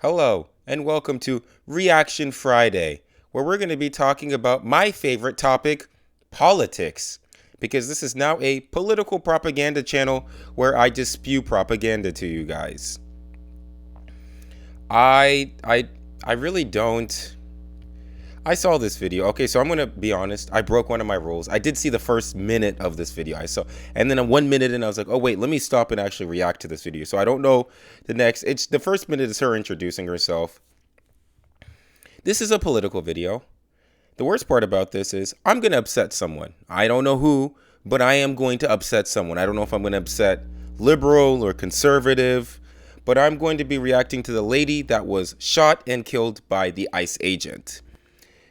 Hello, and welcome to Reaction Friday, where we're going to be talking about my favorite topic, politics. Because this is now a political propaganda channel where I just spew propaganda to you guys. I I I really don't. I saw this video. Okay, so I'm gonna be honest. I broke one of my rules. I did see the first minute of this video. I saw, and then 1 minute in, I was like, oh wait, let me stop and actually react to this video. So I don't know the next. It's the first minute is her introducing herself. This is a political video. The worst part about this is I'm gonna upset someone. I don't know who, but I am going to upset someone. I don't know if I'm gonna upset liberal or conservative, but I'm going to be reacting to the lady that was shot and killed by the ICE agent.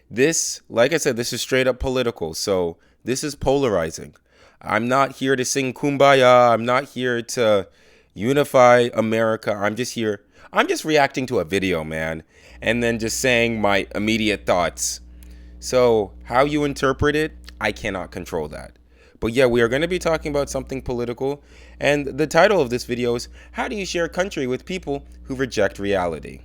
This, like I said, this is straight up political. So this is polarizing. I'm not here to sing Kumbaya. I'm not here to unify America. I'm just reacting to a video, man. And then just saying my immediate thoughts. So how you interpret it, I cannot control that. But yeah, we are going to be talking about something political. And the title of this video is, how do you share country with people who reject reality?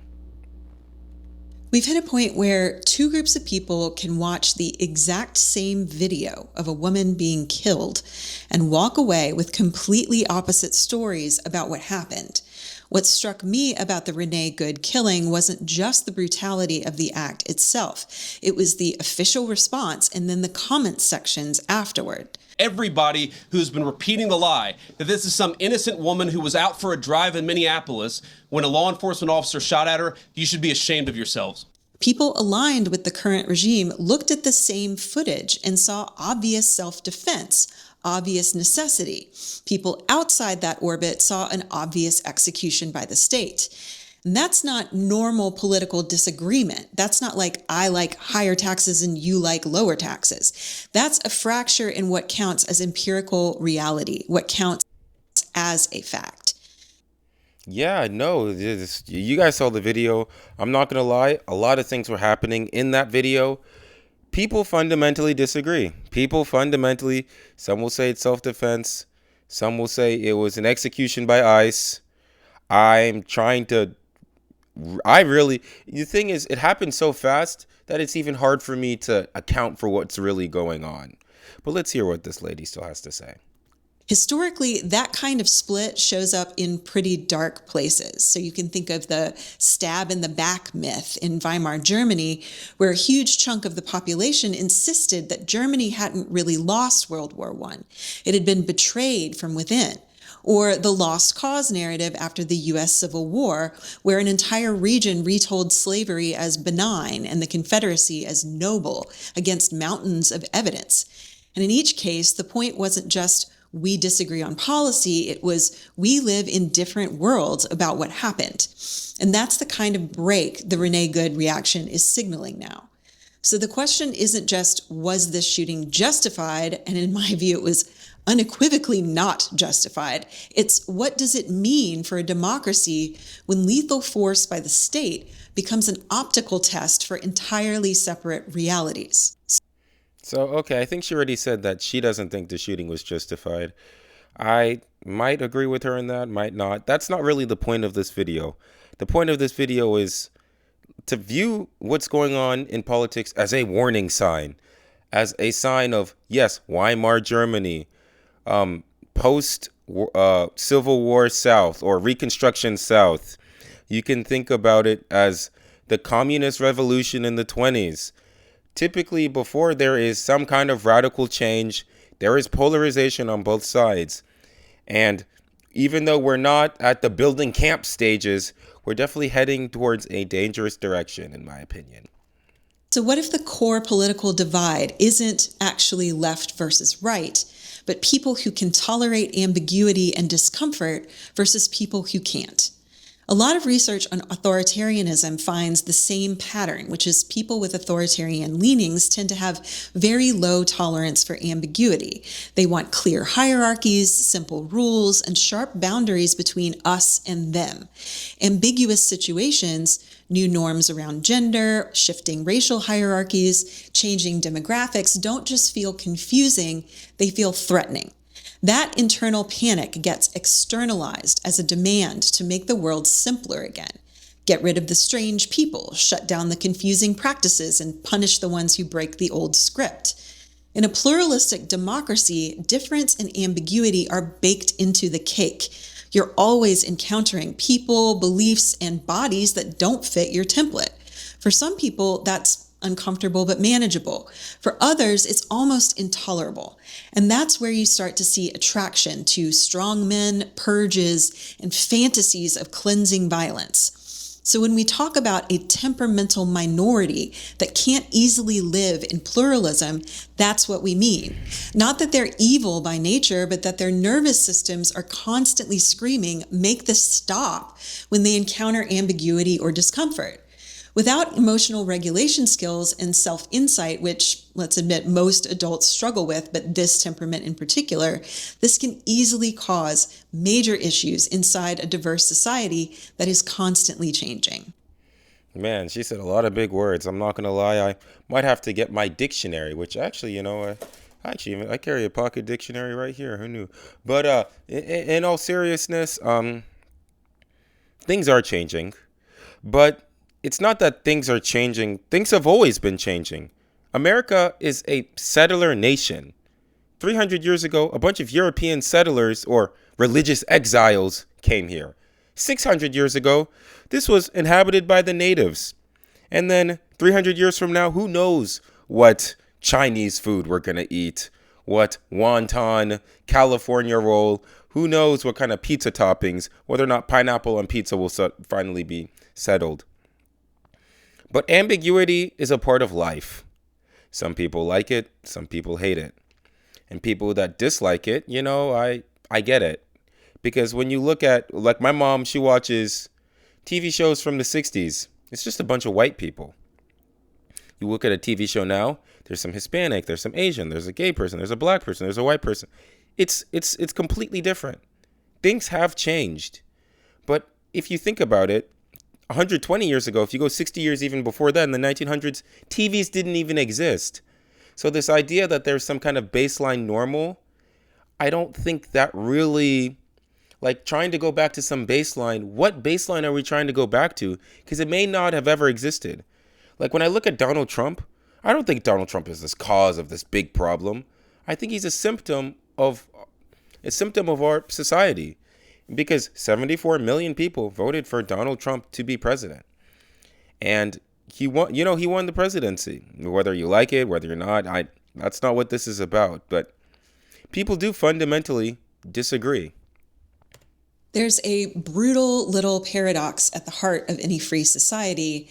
We've hit a point where two groups of people can watch the exact same video of a woman being killed and walk away with completely opposite stories about what happened. What struck me about the Renee Good killing wasn't just the brutality of the act itself. It was the official response and then the comment sections afterward. Everybody who's been repeating the lie that this is some innocent woman who was out for a drive in Minneapolis when a law enforcement officer shot at her, you should be ashamed of yourselves. People aligned with the current regime looked at the same footage and saw obvious self-defense, obvious necessity. People outside that orbit saw an obvious execution by the state. And that's not normal political disagreement. That's not like I like higher taxes and you like lower taxes. That's a fracture in what counts as empirical reality, what counts as a fact. Yeah, no, you guys saw the video. I'm not going to lie. A lot of things were happening in that video. People fundamentally disagree. People fundamentally, some will say it's self-defense. Some will say it was an execution by ICE. The thing is, it happened so fast that it's even hard for me to account for what's really going on. But let's hear what this lady still has to say. Historically, that kind of split shows up in pretty dark places. So you can think of the stab in the back myth in Weimar Germany, where a huge chunk of the population insisted that Germany hadn't really lost World War I. It had been betrayed from within. Or the lost cause narrative after the U.S. Civil War, where an entire region retold slavery as benign and the Confederacy as noble against mountains of evidence. And in each case, the point wasn't just we disagree on policy, it was we live in different worlds about what happened. And that's the kind of break the Renee Good reaction is signaling now. So the question isn't just, was this shooting justified? And in my view, it was unequivocally not justified. It's what does it mean for a democracy when lethal force by the state becomes an optical test for entirely separate realities? So, okay, I think she already said that she doesn't think the shooting was justified. I might agree with her in that, might not. That's not really the point of this video. The point of this video is to view what's going on in politics as a warning sign, as a sign of, yes, Weimar Germany, post Civil War South or Reconstruction South. You can think about it as the communist revolution in the 20s. Typically, before there is some kind of radical change, there is polarization on both sides. And even though we're not at the building camp stages, we're definitely heading towards a dangerous direction, in my opinion. So what if the core political divide isn't actually left versus right, but people who can tolerate ambiguity and discomfort versus people who can't? A lot of research on authoritarianism finds the same pattern, which is people with authoritarian leanings tend to have very low tolerance for ambiguity. They want clear hierarchies, simple rules, and sharp boundaries between us and them. Ambiguous situations, new norms around gender, shifting racial hierarchies, changing demographics, don't just feel confusing, they feel threatening. That internal panic gets externalized as a demand to make the world simpler again. Get rid of the strange people, shut down the confusing practices, and punish the ones who break the old script. In a pluralistic democracy, difference and ambiguity are baked into the cake. You're always encountering people, beliefs, and bodies that don't fit your template. For some people, that's uncomfortable but manageable. For others, it's almost intolerable. And that's where you start to see attraction to strong men, purges, and fantasies of cleansing violence. So when we talk about a temperamental minority that can't easily live in pluralism, that's what we mean. Not that they're evil by nature, but that their nervous systems are constantly screaming, "Make this stop," when they encounter ambiguity or discomfort. Without emotional regulation skills and self-insight, which, let's admit, most adults struggle with, but this temperament in particular, this can easily cause major issues inside a diverse society that is constantly changing. Man, she said a lot of big words. I'm not going to lie. I might have to get my dictionary, which actually, I carry a pocket dictionary right here. Who knew? But in all seriousness, things are changing. But it's not that things are changing. Things have always been changing. America is a settler nation. 300 years ago, a bunch of European settlers or religious exiles came here. 600 years ago, this was inhabited by the natives. And then 300 years from now, who knows what Chinese food we're going to eat, what wonton, California roll, who knows what kind of pizza toppings, whether or not pineapple on pizza will finally be settled. But ambiguity is a part of life. Some people like it, some people hate it. And people that dislike it, I get it. Because when you look at, like my mom, she watches TV shows from the 60s. It's just a bunch of white people. You look at a TV show now, there's some Hispanic, there's some Asian, there's a gay person, there's a black person, there's a white person. It's completely different. Things have changed. But if you think about it, 120 years ago, if you go 60 years even before that, in the 1900s, TVs didn't even exist. So this idea that there's some kind of baseline normal, I don't think that really, like trying to go back to some baseline, what baseline are we trying to go back to? Because it may not have ever existed. Like when I look at Donald Trump, I don't think Donald Trump is this cause of this big problem. I think he's a symptom of our society. Because 74 million people voted for Donald Trump to be president. And he won the presidency. Whether you like it, whether you're not, that's not what this is about. But people do fundamentally disagree. There's a brutal little paradox at the heart of any free society,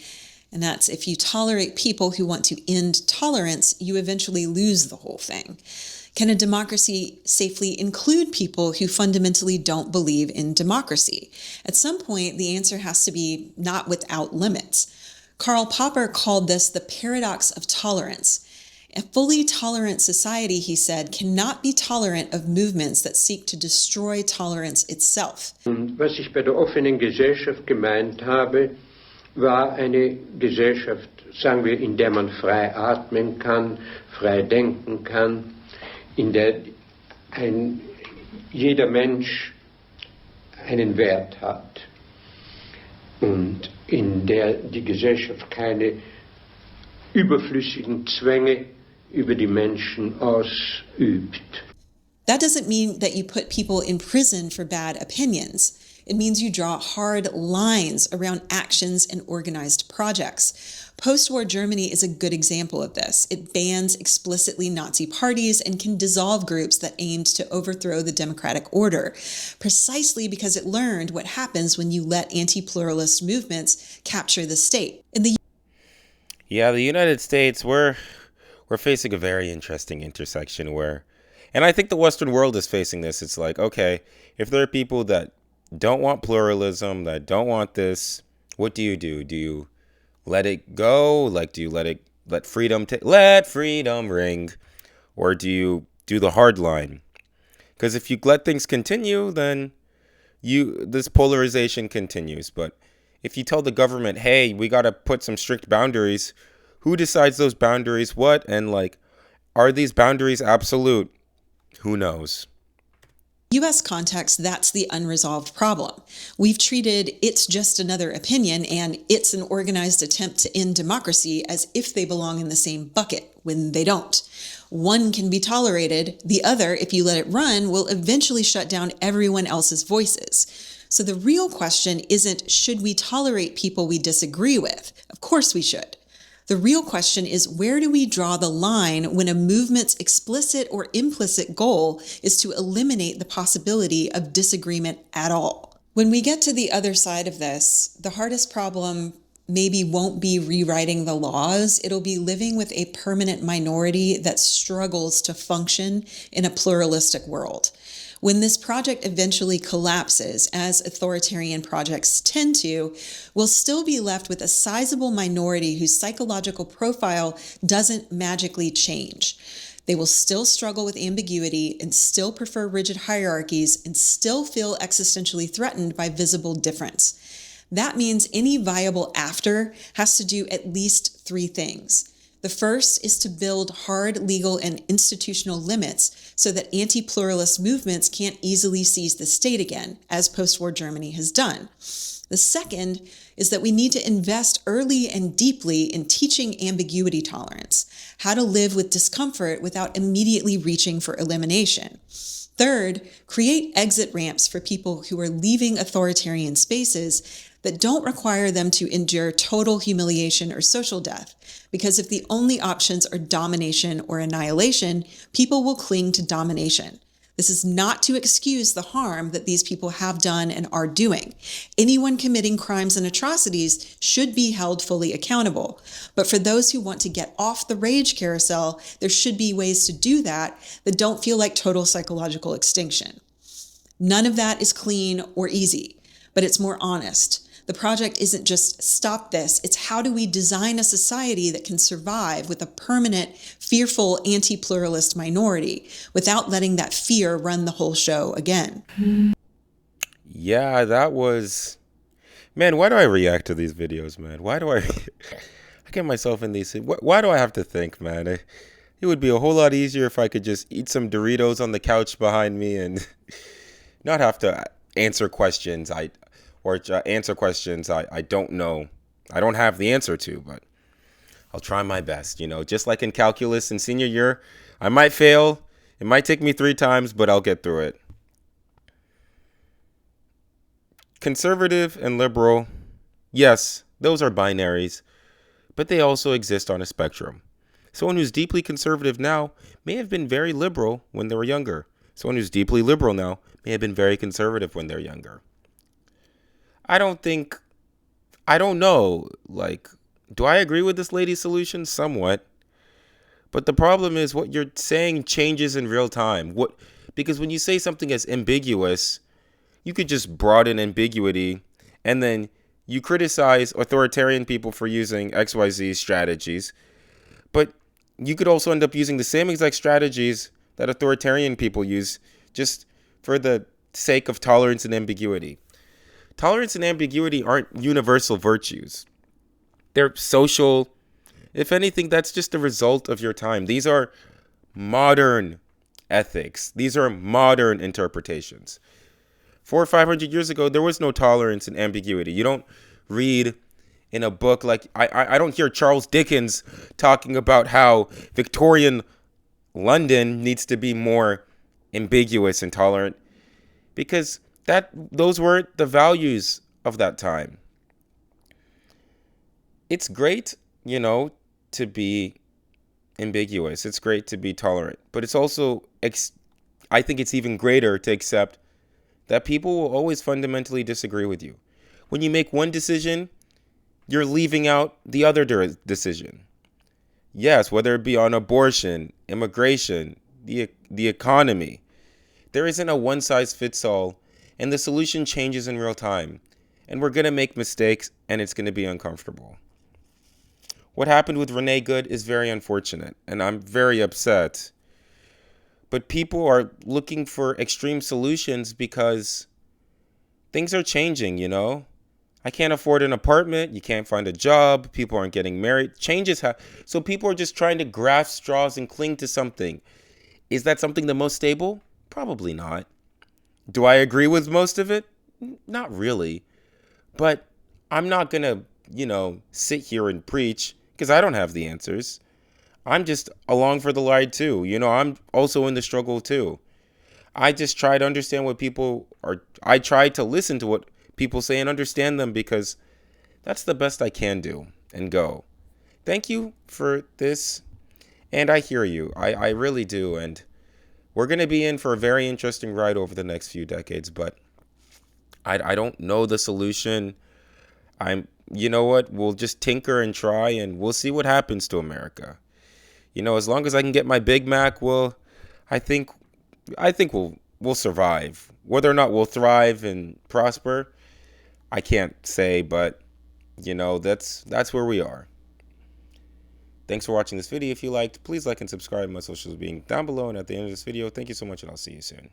and that's if you tolerate people who want to end tolerance, you eventually lose the whole thing. Can a democracy safely include people who fundamentally don't believe in democracy? At some point, the answer has to be not without limits. Karl Popper called this the paradox of tolerance. A fully tolerant society, he said, cannot be tolerant of movements that seek to destroy tolerance itself. Was ich bei der offenen Gesellschaft gemeint habe, war eine Gesellschaft, sagen wir, in der man frei atmen kann, frei denken kann, in der jeder Mensch einen Wert hat und in der die Gesellschaft keine überflüssigen Zwänge über die Menschen ausübt. That doesn't mean that you put people in prison for bad opinions. It means you draw hard lines around actions and organized projects. Post-war Germany is a good example of this. It bans explicitly Nazi parties and can dissolve groups that aimed to overthrow the democratic order, precisely because it learned what happens when you let anti-pluralist movements capture the state. The United States, we're facing a very interesting intersection where, and I think the Western world is facing this. It's like, okay, if there are people that don't want pluralism, that don't want this, what do? Do you let it go? Like, do you let freedom ring? Or do you do the hard line? Because if you let things continue, then this polarization continues. But if you tell the government, hey, we got to put some strict boundaries, who decides those boundaries? What? And like, are these boundaries absolute? Who knows? US context, that's the unresolved problem. We've treated "it's just another opinion" and "it's an organized attempt to end democracy" as if they belong in the same bucket, when they don't. One can be tolerated, the other, if you let it run, will eventually shut down everyone else's voices. So the real question isn't, should we tolerate people we disagree with? Of course we should. The real question is, where do we draw the line when a movement's explicit or implicit goal is to eliminate the possibility of disagreement at all? When we get to the other side of this, the hardest problem maybe won't be rewriting the laws. It'll be living with a permanent minority that struggles to function in a pluralistic world. When this project eventually collapses, as authoritarian projects tend to, we'll still be left with a sizable minority whose psychological profile doesn't magically change. They will still struggle with ambiguity and still prefer rigid hierarchies and still feel existentially threatened by visible difference. That means any viable after has to do at least three things. The first is to build hard legal and institutional limits so that anti-pluralist movements can't easily seize the state again, as post-war Germany has done. The second is that we need to invest early and deeply in teaching ambiguity tolerance, how to live with discomfort without immediately reaching for elimination. Third, create exit ramps for people who are leaving authoritarian spaces that don't require them to endure total humiliation or social death. Because if the only options are domination or annihilation, people will cling to domination. This is not to excuse the harm that these people have done and are doing. Anyone committing crimes and atrocities should be held fully accountable. But for those who want to get off the rage carousel, there should be ways to do that don't feel like total psychological extinction. None of that is clean or easy, but it's more honest. The project isn't just stop this, it's how do we design a society that can survive with a permanent, fearful, anti-pluralist minority without letting that fear run the whole show again. Yeah, that was... Man, why do I react to these videos, man? Why do I get myself in these... Why do I have to think, man? It would be a whole lot easier if I could just eat some Doritos on the couch behind me and not have to answer questions I don't know. I don't have the answer to, but I'll try my best. Just like in calculus in senior year, I might fail. It might take me 3 times, but I'll get through it. Conservative and liberal, yes, those are binaries, but they also exist on a spectrum. Someone who's deeply conservative now may have been very liberal when they were younger. Someone who's deeply liberal now may have been very conservative when they're younger. I don't know, do I agree with this lady's solution? Somewhat. But the problem is what you're saying changes in real time. Because when you say something as ambiguous, you could just broaden ambiguity and then you criticize authoritarian people for using XYZ strategies. But you could also end up using the same exact strategies that authoritarian people use just for the sake of tolerance and ambiguity. Tolerance and ambiguity aren't universal virtues. They're social. If anything, that's just a result of your time. These are modern ethics. These are modern interpretations. 400 or 500 years ago, there was no tolerance and ambiguity. You don't read in a book like, I don't hear Charles Dickens talking about how Victorian London needs to be more ambiguous and tolerant, because those weren't the values of that time. It's great, to be ambiguous. It's great to be tolerant, but it's also, I think it's even greater to accept that people will always fundamentally disagree with you. When you make one decision, you're leaving out the other decision. Yes, whether it be on abortion, immigration, the economy, there isn't a one-size-fits-all. And the solution changes in real time. And we're going to make mistakes, and it's going to be uncomfortable. What happened with Renee Good is very unfortunate, and I'm very upset. But people are looking for extreme solutions because things are changing, I can't afford an apartment. You can't find a job. People aren't getting married. Changes so people are just trying to grasp straws and cling to something. Is that something the most stable? Probably not. Do I agree with most of it? Not really. But I'm not going to, sit here and preach because I don't have the answers. I'm just along for the ride too. I'm also in the struggle too. I just try to understand what people are. I try to listen to what people say and understand them because that's the best I can do and go. Thank you for this. And I hear you. I really do. And we're going to be in for a very interesting ride over the next few decades. But I don't know the solution. You know what? We'll just tinker and try and we'll see what happens to America. As long as I can get my Big Mac, well, I think we'll survive. Whether or not we'll thrive and prosper, I can't say, but that's where we are. Thanks for watching this video. If you liked, please like and subscribe. My socials being down below and at the end of this video. Thank you so much, and I'll see you soon.